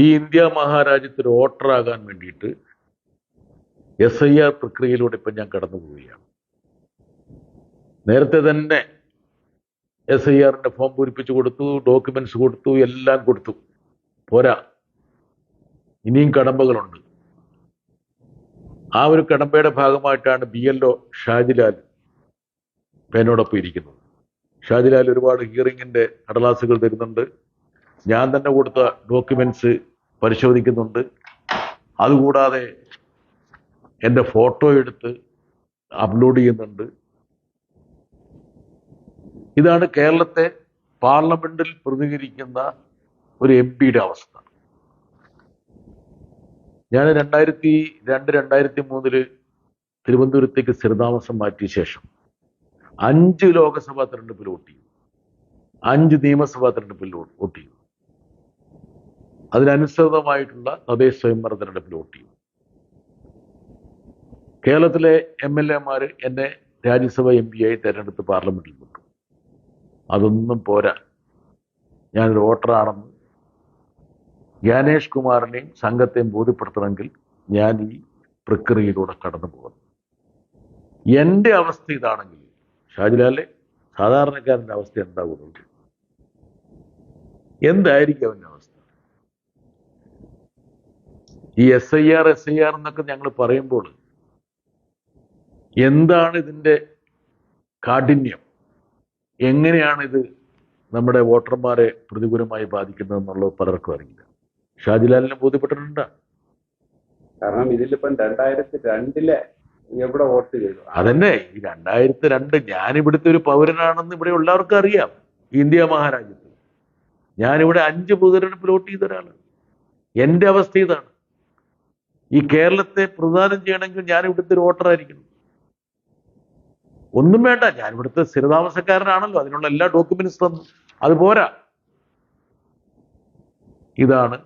ഈ ഇന്ത്യ മഹാരാജ്യത്ത് ഒരു വോട്ടറാകാൻ വേണ്ടിയിട്ട് SIR പ്രക്രിയയിലൂടെ ഇപ്പം ഞാൻ കടന്നു പോവുകയാണ്. നേരത്തെ തന്നെ SIRന്റെ ഫോം പൂരിപ്പിച്ചു കൊടുത്തു, ഡോക്യുമെന്റ്സ് കൊടുത്തു, എല്ലാം കൊടുത്തു. പോരാ, ഇനിയും കടമ്പകളുണ്ട്. ആ ഒരു കടമ്പയുടെ ഭാഗമായിട്ടാണ് BLO ഷാജിലാൽ എന്നോടൊപ്പം ഇരിക്കുന്നത്. ഷാജിലാൽ ഒരുപാട് ഹിയറിങ്ങിന്റെ കടലാസുകൾ തരുന്നുണ്ട്. ഞാൻ തന്നെ കൊടുത്ത ഡോക്യുമെന്റ്സ് പരിശോധിക്കുന്നുണ്ട്. അതുകൂടാതെ എൻ്റെ ഫോട്ടോ എടുത്ത് അപ്ലോഡ് ചെയ്യുന്നുണ്ട്. ഇതാണ് കേരളത്തെ പാർലമെന്റിൽ പ്രതിനിധീകരിക്കുന്ന ഒരു MP അവസ്ഥ. ഞാൻ 2002-2003 തിരുവനന്തപുരത്തേക്ക് സ്ഥിരതാമസം മാറ്റിയ ശേഷം 5 ലോക്സഭാ തെരഞ്ഞെടുപ്പിൽ വോട്ട് ചെയ്തു, 5 നിയമസഭാ തെരഞ്ഞെടുപ്പിൽ വോട്ട് ചെയ്തു, അതിനനുസൃതമായിട്ടുള്ള തദ്ദേശ സ്വയംഭരണ തെരഞ്ഞെടുപ്പിൽ വോട്ട് ചെയ്തു. കേരളത്തിലെ MLA എന്നെ രാജ്യസഭ MP ആയി തെരഞ്ഞെടുത്ത് പാർലമെന്റിൽ വിട്ടു. അതൊന്നും പോരാ. ഞാനൊരു വോട്ടറാണെന്ന് ജ്ഞാനേഷ് കുമാറിനെയും സംഘത്തെയും ബോധ്യപ്പെടുത്തണമെങ്കിൽ ഞാൻ ഈ പ്രക്രിയയിലൂടെ കടന്നു പോകുന്നു. എൻ്റെ അവസ്ഥ ഇതാണെങ്കിൽ ഷാജിലാലെ, സാധാരണക്കാരൻ്റെ അവസ്ഥ എന്താകുന്നത്? എന്തായിരിക്കും അവൻ്റെ അവസ്ഥ? ഈ SIR എന്നൊക്കെ ഞങ്ങൾ പറയുമ്പോൾ എന്താണ് ഇതിൻ്റെ കാഠിന്യം, എങ്ങനെയാണ് ഇത് നമ്മുടെ വോട്ടർമാരെ പ്രതികൂലമായി ബാധിക്കുന്നത് എന്നുള്ളത് പലർക്കും അറിയില്ല. ഷാജിലാലിനെ ബോധ്യപ്പെട്ടിട്ടുണ്ടോ? കാരണം ഇതിലിപ്പം 2002 എവിടെ വോട്ട് ചെയ്തു? അതന്നെ, ഈ 2002 ഞാനിവിടുത്തെ ഒരു പൗരനാണെന്ന് ഇവിടെ എല്ലാവർക്കും അറിയാം. ഇന്ത്യ മഹാരാജ്യത്ത് ഞാനിവിടെ 5 പൊതുതെരഞ്ഞെടുപ്പിൽ വോട്ട് ചെയ്ത ഒരാളാണ്. എൻ്റെ അവസ്ഥ ഇതാണ്. ഈ കേരളത്തെ പ്രതിദാനം ചെയ്യണമെങ്കിൽ ഞാൻ ഇവിടുത്തെ ഒരു വോട്ടറായിരിക്കണം. ഒന്നും വേണ്ട, ഞാൻ ഇവിടുത്തെ സ്ഥിരതാമസക്കാരനാണല്ലോ, അതിനുള്ള എല്ലാ ഡോക്യുമെന്റ്സ് തന്നു. അതുപോരാ. ഇതാണ്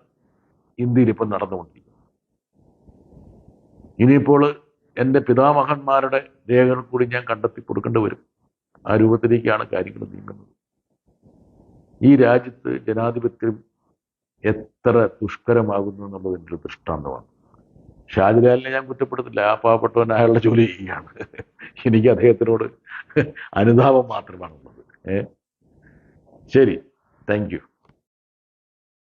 ഇന്ത്യയിൽ ഇപ്പം നടന്നുകൊണ്ടിരിക്കുന്നത്. ഇനിയിപ്പോൾ എൻ്റെ പിതാമഹന്മാരുടെ രേഖകൾ കൂടി ഞാൻ കണ്ടെത്തി കൊടുക്കേണ്ടി വരും. ആ രൂപത്തിലേക്കാണ് കാര്യങ്ങൾ നീങ്ങുന്നത്. ഈ രാജ്യത്ത് ജനാധിപത്യം എത്ര ദുഷ്കരമാകുന്നു എന്നുള്ളതിൻ്റെ ഒരു ദൃഷ്ടാന്തമാണ്. ഷാജിലാലിനെ ഞാൻ കുറ്റപ്പെടുത്തില്ല. ആ പാവപ്പെട്ടവൻ അയാളുടെ ജോലി ചെയ്യുകയാണ്. എനിക്ക് അദ്ദേഹത്തിനോട് അനുതാപം മാത്രമാണുള്ളത്. ശരി, താങ്ക് യു.